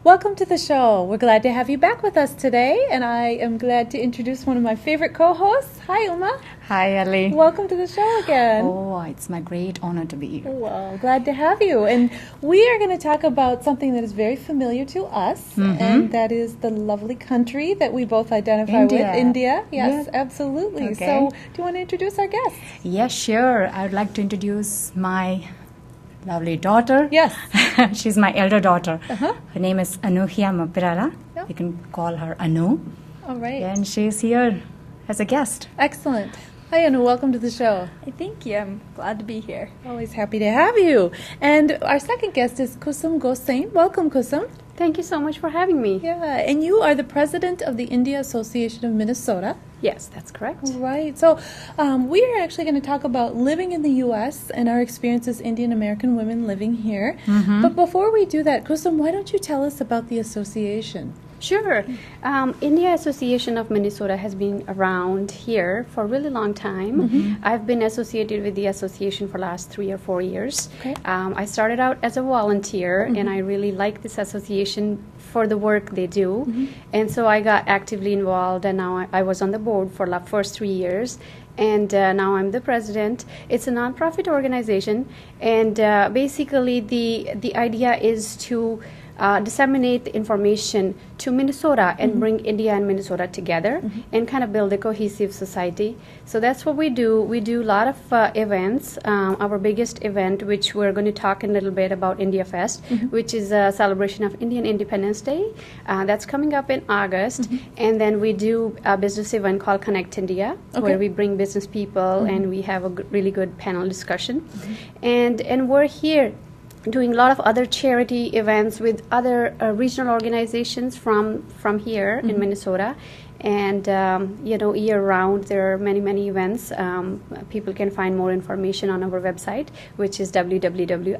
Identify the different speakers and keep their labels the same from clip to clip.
Speaker 1: Welcome to the show. We're glad to have you back with us today, and I am glad to introduce one of my favorite co-hosts. Hi, Uma.
Speaker 2: Hi, Ellie.
Speaker 1: Welcome to the show again.
Speaker 2: Oh, it's my great honor to be here.
Speaker 1: Well, glad to have you. And we are going to talk about something that is very familiar to us, and that is the lovely country that we both identify with, India. Yes, absolutely.
Speaker 2: Okay.
Speaker 1: So, do you want to introduce our guests?
Speaker 2: Yes, sure. I would like to introduce my lovely daughter.
Speaker 1: Yes.
Speaker 2: She's my elder daughter.
Speaker 1: Uh-huh.
Speaker 2: Her name is Anuhya Mapirala.
Speaker 1: Yep.
Speaker 2: You can call her Anu.
Speaker 1: All right.
Speaker 2: And she's here as a guest.
Speaker 1: Excellent. Hi, Anu. Welcome to the show.
Speaker 3: Thank you. I'm glad to be here.
Speaker 1: Always happy to have you. And our second guest is Kusum Gosain. Welcome, Kusum.
Speaker 3: Thank you so much for having me.
Speaker 1: Yeah, and you are the president of the India Association of Minnesota.
Speaker 3: Yes, that's correct.
Speaker 1: Right. So we are actually going to talk about living in the U.S. and our experience as Indian American women living here. But before we do that, Kusum, why don't you tell us about the association?
Speaker 3: Sure. India Association of Minnesota has been around here for a really long time. I've been associated with the association for the last 3 or 4 years.
Speaker 1: Okay.
Speaker 3: I started out as a volunteer, and I really like this association for the work they do. And so I got actively involved, and now I was on the board for the first 3 years. And now I'm the president. It's a nonprofit organization, and basically the idea is to disseminate the information to Minnesota and bring India and Minnesota together and kind of build a cohesive society. So that's what we do. We do a lot of events. Our biggest event, which we're going to talk a little bit about, India Fest, which is a celebration of Indian Independence Day. That's coming up in August. And then we do a business event called Connect India, where we bring business people and we have a really good panel discussion. And we're here doing a lot of other charity events with other regional organizations from here in Minnesota. And, year round, there are many events. People can find more information on our website, which is www.iamn.org.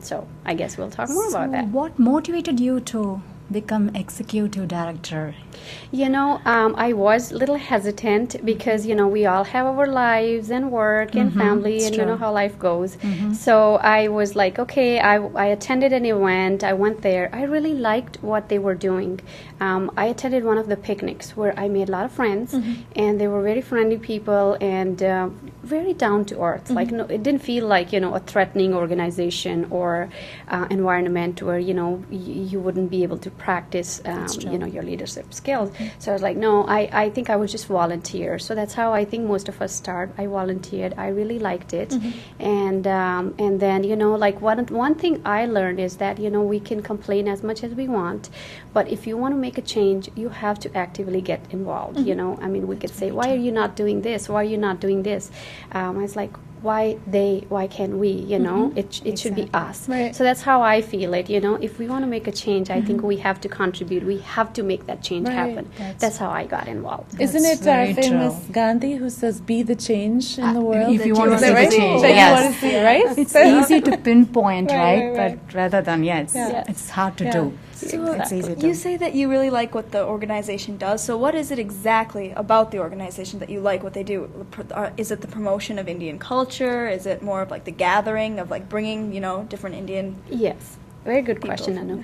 Speaker 3: So I guess we'll talk more about that.
Speaker 2: What motivated you to become executive director?
Speaker 3: I was a little hesitant because, we all have our lives and work and family, and you know how life goes. So I was like, okay, I attended an event. I went there. I really liked what they were doing. I attended one of the picnics where I made a lot of friends, and they were very friendly people and very down to earth. Like, no, it didn't feel like, a threatening organization or environment where, you wouldn't be able to practice, your leadership skills. So I was like, no, I think I would just volunteer. So that's how I think most of us start. I volunteered. I really liked it. And then, one thing I learned is that, we can complain as much as we want, but if you want to make a change, you have to actively get involved. We could say, why are you not doing this? Why are you not doing this? I was like, why can't we? It should be us.
Speaker 1: Right.
Speaker 3: So that's how I feel it. If we want to make a change, I think we have to contribute. We have to make that change happen. That's how I got involved.
Speaker 1: Isn't it
Speaker 2: very
Speaker 1: famous
Speaker 2: true.
Speaker 1: Gandhi who says, be the change in the world?
Speaker 2: If you want to
Speaker 1: Is that
Speaker 2: see
Speaker 1: right?
Speaker 2: the change,
Speaker 1: That
Speaker 2: yes.
Speaker 1: you want to see, right?
Speaker 2: It's easy to pinpoint,
Speaker 1: Right.
Speaker 2: But rather than, it's hard to do.
Speaker 4: So
Speaker 2: It's easy to.
Speaker 4: you say that you really like what the organization does. So what is it exactly about the organization that you like what they do? Is it the promotion of Indian culture? Is it more of like the gathering of like bringing, different Indian?
Speaker 3: Yes, very good question, Anu.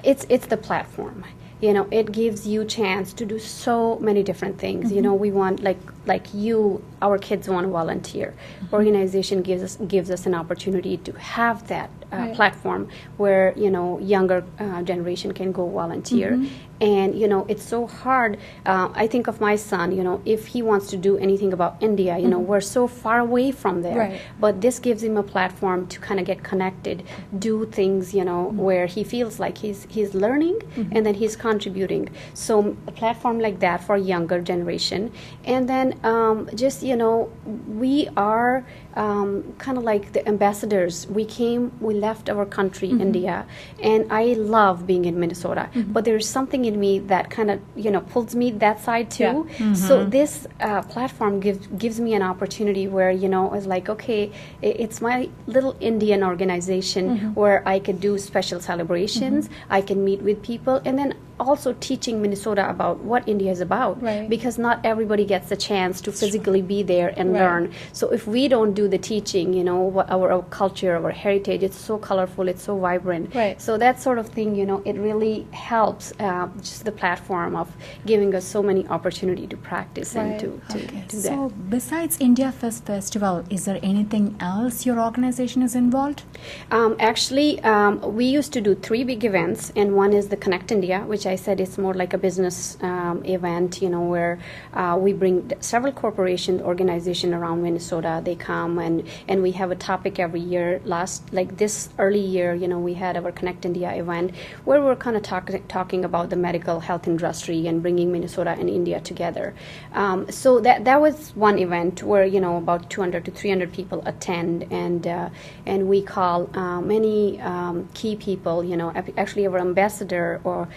Speaker 3: It's the platform. It gives you chance to do so many different things. We want like you, our kids want to volunteer. Organization gives us an opportunity to have that platform where younger generation can go volunteer. And it's so hard. I think of my son. If he wants to do anything about India, we're so far away from there.
Speaker 1: Right.
Speaker 3: But this gives him a platform to kind of get connected, do things where he feels like he's learning and then he's contributing. So a platform like that for younger generation, and then we are kind of like the ambassadors. We left our country, India, and I love being in Minnesota. But there's something in me that kind of pulls me that side too. So this platform gives me an opportunity where I was like, okay, it's my little Indian organization where I could do special celebrations. I can meet with people, and then also teaching Minnesota about what India is about,
Speaker 1: Right.
Speaker 3: because not everybody gets the chance to physically be there and
Speaker 1: Right.
Speaker 3: learn. So if we don't do the teaching, what our culture, our heritage, it's so colorful, it's so vibrant.
Speaker 1: Right.
Speaker 3: So that sort of thing, it really helps just the platform of giving us so many opportunity to practice
Speaker 1: Right.
Speaker 3: and to do that.
Speaker 2: So besides India Fest Festival, is there anything else your organization is involved?
Speaker 3: Actually, we used to do 3 big events, and one is the Connect India, which I said is more like a business event, where we bring several corporations, organizations around Minnesota. They come and we have a topic every year. Like this early year, we had our Connect India event where we're kind of talking about the medical health industry and bringing Minnesota and India together. So that was one event where about 200 to 300 people attend, and we call many key people. Actually, our ambassador, or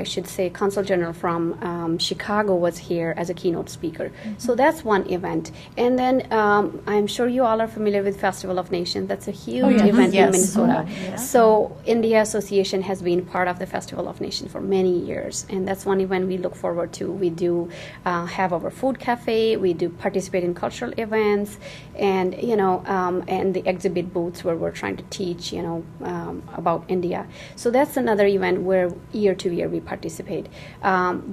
Speaker 3: I should say, Consul General from Chicago was here as a keynote speaker. Mm-hmm. So that's one event. And then I'm sure you all are familiar with Festival of Nations. That's a huge event in Minnesota.
Speaker 2: Oh, yeah.
Speaker 3: So India Association has been part of the Festival of Nations for many years, and that's one event we look forward to. We do have our food cafe. We do participate in cultural events, and and the exhibit booths where we're trying to teach about India. So that's another event where year to year we participate.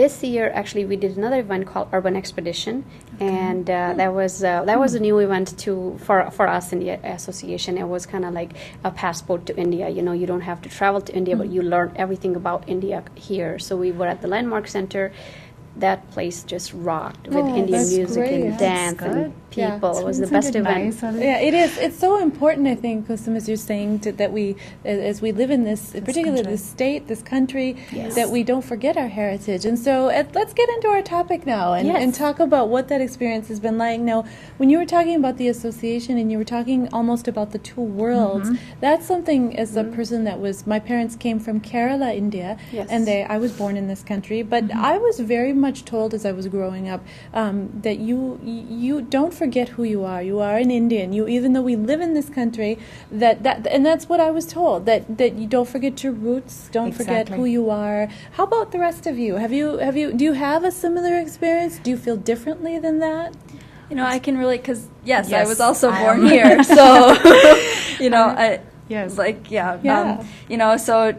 Speaker 3: This year, actually, we did another event called Urban Expedition, and that was a new event too for us in the association. It was kind of like a passport to India. You don't have to travel to India, but you learn everything about India here. So we were at the Landmark Center. That place just rocked with Indian
Speaker 1: that's
Speaker 3: music
Speaker 1: great.
Speaker 3: and dance
Speaker 2: That's
Speaker 3: and
Speaker 1: Yeah.
Speaker 3: people. It was the best event.
Speaker 1: Yeah, it is. It's so important, I think, Kusum, as you're saying, that we, as we live in this, particularly
Speaker 2: country.
Speaker 1: this state, this country,
Speaker 2: Yes.
Speaker 1: that we don't forget our heritage. And so let's get into our topic now and,
Speaker 3: Yes.
Speaker 1: and talk about what that experience has been like. Now, when you were talking about the association and you were talking almost about the two worlds, that's something, as a person that was, my parents came from Kerala, India,
Speaker 3: Yes.
Speaker 1: and I was born in this country, but I was very much told as I was growing up that you don't forget who you are. You are an Indian. Even though we live in this country, and that's what I was told, that you don't forget your roots, don't forget
Speaker 2: Exactly.
Speaker 1: who you are. How about the rest of you? Do you have a similar experience? Do you feel differently than that?
Speaker 4: I can relate because yes, I
Speaker 2: Yes,
Speaker 4: was also
Speaker 2: I
Speaker 4: born
Speaker 2: am.
Speaker 4: here, so
Speaker 2: Yes.
Speaker 4: so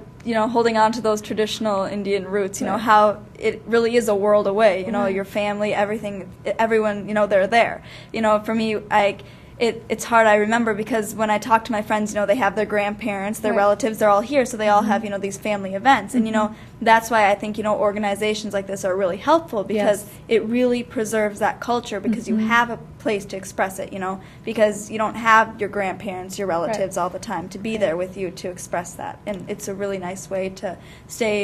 Speaker 4: holding on to those traditional Indian roots, how it really is a world away. Your family, everything, everyone, they're there. For me, it's hard. I remember because when I talk to my friends, they have their grandparents, their relatives, they're all here, so they all have these family events, and that's why I think organizations like this are really helpful because
Speaker 1: Yes.
Speaker 4: it really preserves that culture because you have a place to express it, because you don't have your grandparents, your relatives all the time to be there with you to express that, and it's a really nice way to stay,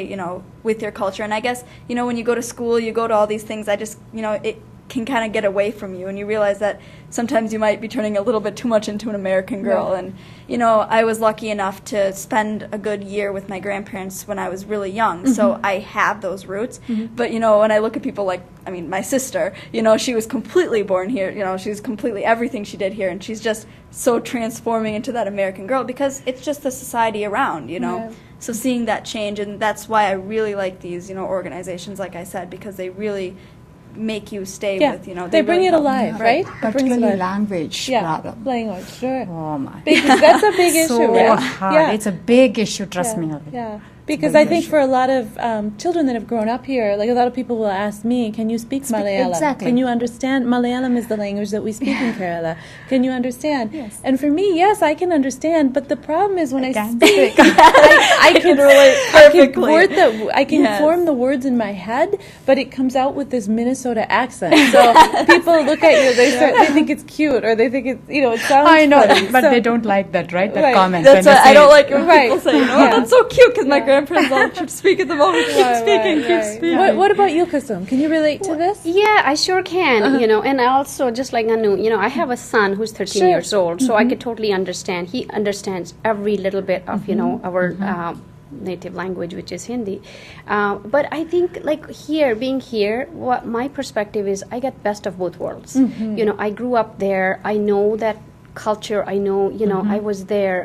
Speaker 4: with your culture. And I guess when you go to school, you go to all these things. I just it can kind of get away from you, and you realize that sometimes you might be turning a little bit too much into an American girl.
Speaker 1: Right.
Speaker 4: And I was lucky enough to spend a good year with my grandparents when I was really young, so I have those roots. But when I look at people like, my sister, she was completely born here. She's completely everything she did here, and she's just so transforming into that American girl because it's just the society around.
Speaker 1: Yeah.
Speaker 4: So seeing that change, and that's why I really like these organizations, like I said, because they really make you stay with,
Speaker 1: they bring
Speaker 4: really
Speaker 1: it
Speaker 4: help.
Speaker 1: alive, right? It brings it
Speaker 2: Particularly
Speaker 1: alive.
Speaker 2: language
Speaker 1: Yeah,
Speaker 2: problem.
Speaker 1: language, sure.
Speaker 2: Oh my.
Speaker 1: That's a big issue,
Speaker 2: So
Speaker 1: right?
Speaker 2: hard.
Speaker 1: Yeah.
Speaker 2: It's a big issue, trust me.
Speaker 1: Yeah, because
Speaker 2: big
Speaker 1: I think
Speaker 2: issue.
Speaker 1: for a lot of children that have grown up here, like a lot of people will ask me, can you speak Malayalam?
Speaker 2: exactly.
Speaker 1: Can you understand? Malayalam is the language that we speak in Kerala. Can you understand?
Speaker 2: Yes.
Speaker 1: And for me, yes, I can understand, but the problem is when I
Speaker 2: can't
Speaker 1: speak, I can relate
Speaker 4: perfectly.
Speaker 1: I can
Speaker 4: Yes.
Speaker 1: form the words in my head, but it comes out with this Minnesota accent. So people look at you, they think it's cute, or they think it's, it sounds
Speaker 2: I know,
Speaker 1: funny.
Speaker 2: but
Speaker 1: So-
Speaker 2: they don't like that, right? That
Speaker 1: Right.
Speaker 2: comment.
Speaker 4: That's
Speaker 2: when
Speaker 4: why
Speaker 2: they
Speaker 4: I don't
Speaker 2: say-
Speaker 4: like it when people say,
Speaker 1: Yeah.
Speaker 4: that's so cute, because my grandparents all keep speaking the moment, keep
Speaker 1: Right,
Speaker 4: speaking,
Speaker 1: right,
Speaker 4: keep
Speaker 1: right.
Speaker 4: speaking.
Speaker 1: What about you, Kusum? Can you relate to this?
Speaker 3: Yeah, I sure can, and I also, just like Anu, I have a son who's 13
Speaker 1: Sure.
Speaker 3: years old, so I could totally understand. He understands every little bit of, our native language, which is Hindi. But I think, being here, what my perspective is, I get best of both worlds. I grew up there. I know that culture. I know, I was there.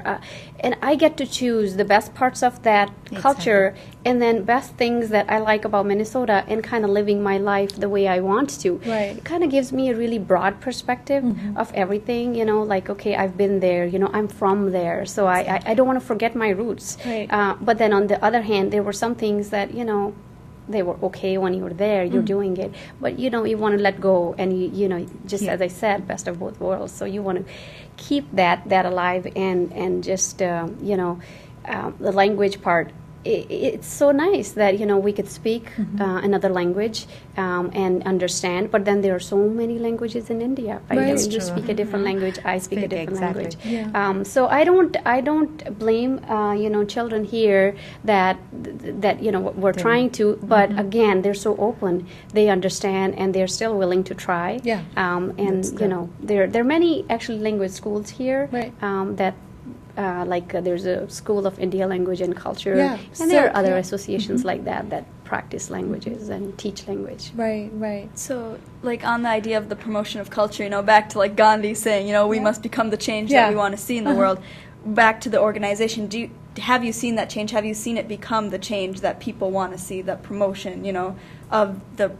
Speaker 3: And I get to choose the best parts of that culture and then best things that I like about Minnesota and kind of living my life the way I want to.
Speaker 1: Right.
Speaker 3: It kind of gives me a really broad perspective of everything, like, okay, I've been there, I'm from there, so I don't want to forget my roots.
Speaker 1: Right.
Speaker 3: But then on the other hand, there were some things that, they were okay when you were there, you're doing it, but you want to let go, and as I said, best of both worlds. So you want to keep that alive, and just the language part. It's so nice that we could speak another language and understand. But then there are so many languages in India. Right? You speak a different language. I speak a different language.
Speaker 1: Yeah.
Speaker 3: So I don't blame children here that we're trying to. But again, they're so open. They understand, and they're still willing to try.
Speaker 1: Yeah.
Speaker 3: And there are many actually language schools here.
Speaker 1: Right.
Speaker 3: That. There's a School of India Language and Culture,
Speaker 1: Yeah,
Speaker 3: and there are
Speaker 1: so
Speaker 3: other
Speaker 1: cute.
Speaker 3: associations like that practice languages and teach language.
Speaker 1: Right, right.
Speaker 4: So, on the idea of the promotion of culture, back to Gandhi saying, we must become the change
Speaker 1: Yeah.
Speaker 4: that we want to see in the world. Back to the organization, have you seen that change? Have you seen it become the change that people want to see? That promotion, of the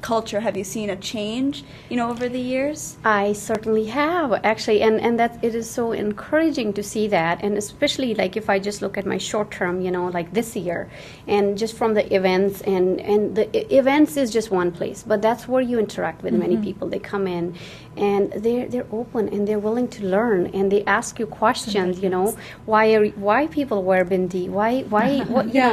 Speaker 4: culture. Have you seen a change, over the years?
Speaker 3: I certainly have, actually, and that it is so encouraging to see that, and especially if I just look at my short term, like this year, and just from the events, and the events is just one place, but that's where you interact with many people. They come in, and they're open, and they're willing to learn, and they ask you questions, why people wear bindi, why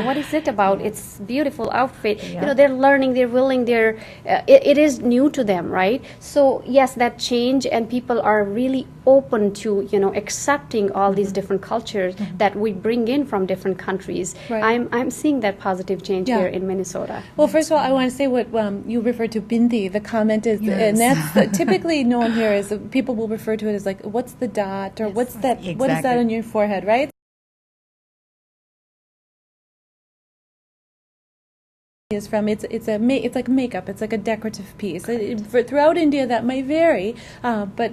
Speaker 3: what is it about? It's beautiful outfit, they're learning, they're willing, it is new to them, right? So yes, that change, and people are really open to accepting all these different cultures that we bring in from different countries.
Speaker 1: Right.
Speaker 3: I'm seeing that positive change here in Minnesota.
Speaker 1: Well, first of all, I want to say what you referred to bindi. The comment is, and that's typically known here as people will refer to it as what's the dot, or what's that?
Speaker 2: Exactly.
Speaker 1: What is that on your forehead, right? Is from it's like makeup. It's like a decorative piece. Throughout India, that may vary. But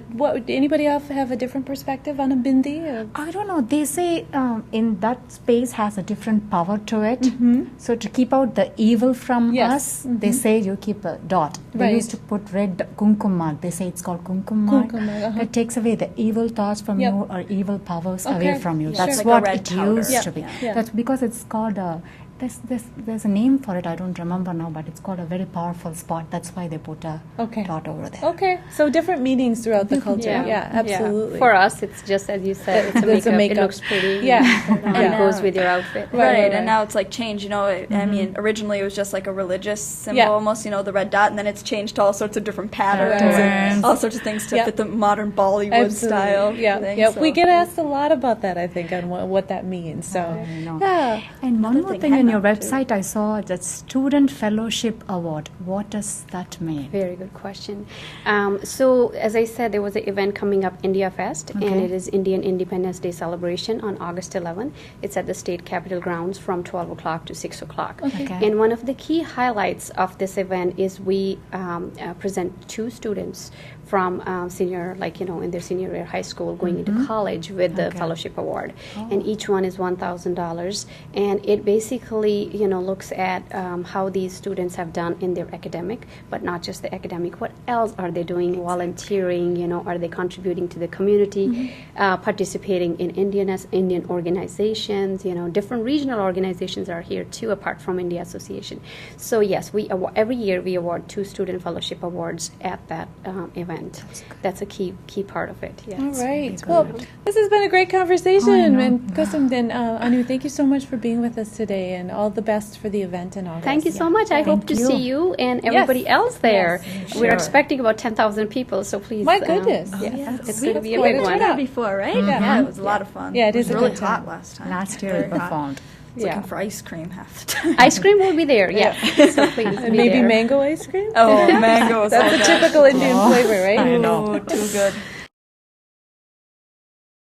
Speaker 1: anybody else have a different perspective on a bindi?
Speaker 2: I don't know. They say in that space has a different power to it. So to keep out the evil from us, they say you keep a dot. They used to put red kumkum mark. They say it's called kumkum mark. It takes away the evil thoughts from you, or evil powers away from you. That's
Speaker 4: Like
Speaker 2: what
Speaker 4: a red
Speaker 2: it
Speaker 4: powder.
Speaker 2: used to be.
Speaker 1: Yeah.
Speaker 2: That's because it's called a... There's a name for it. I don't remember now, but it's called a very powerful spot. That's why they put a dot over there.
Speaker 1: Okay, so different meanings throughout the culture. Yeah, absolutely.
Speaker 3: Yeah. For us, it's just as you said, it's a makeup. It looks pretty.
Speaker 1: Yeah,
Speaker 3: and it goes with your outfit.
Speaker 4: Right. And now it's change, I mean, originally it was just a religious symbol almost, the red dot, and then it's changed to all sorts of different patterns and all sorts of things to fit the modern Bollywood style.
Speaker 1: Yeah, we get asked a lot about that, I think, on what that means. So, yeah.
Speaker 2: And one more thing on your website, I saw the Student Fellowship Award. What does that mean?
Speaker 3: Very good question. So, as I said, there was an event coming up, India Fest, and it is Indian Independence Day celebration on August 11. It's at the State Capitol grounds from 12 o'clock to 6 o'clock. And one of the key highlights of this event is we present two students from senior, in their senior year high school, going into college with the fellowship award. And each one is $1,000. And it basically, looks at how these students have done in their academic, but not just the academic. What else are they doing? Volunteering, are they contributing to the community, participating in Indian organizations, different regional organizations are here too, apart from India Association. So yes, every year we award two student fellowship awards at that event. That's a key part of it. Yeah.
Speaker 1: All right. Well, this has been a great conversation. And Kusum, then Anu, thank you so much for being with us today, and all the best for the event and all.
Speaker 3: Thank you so much. I hope to see you and everybody else there. We're expecting about 10,000 people, so please.
Speaker 1: My goodness.
Speaker 3: It's going to be a big one.
Speaker 4: Turnout before, right? Yeah, it was a lot of fun.
Speaker 1: Yeah, it is
Speaker 4: was
Speaker 1: a
Speaker 4: really
Speaker 1: good time.
Speaker 4: hot last time.
Speaker 2: Last year we performed.
Speaker 4: Looking for ice cream half the time.
Speaker 3: Ice cream will be there, so please
Speaker 1: And
Speaker 3: be
Speaker 1: maybe
Speaker 3: there.
Speaker 1: mango ice cream?
Speaker 4: Oh, mango.
Speaker 1: That's a typical Indian flavor, right?
Speaker 2: I know.
Speaker 4: Ooh, too good.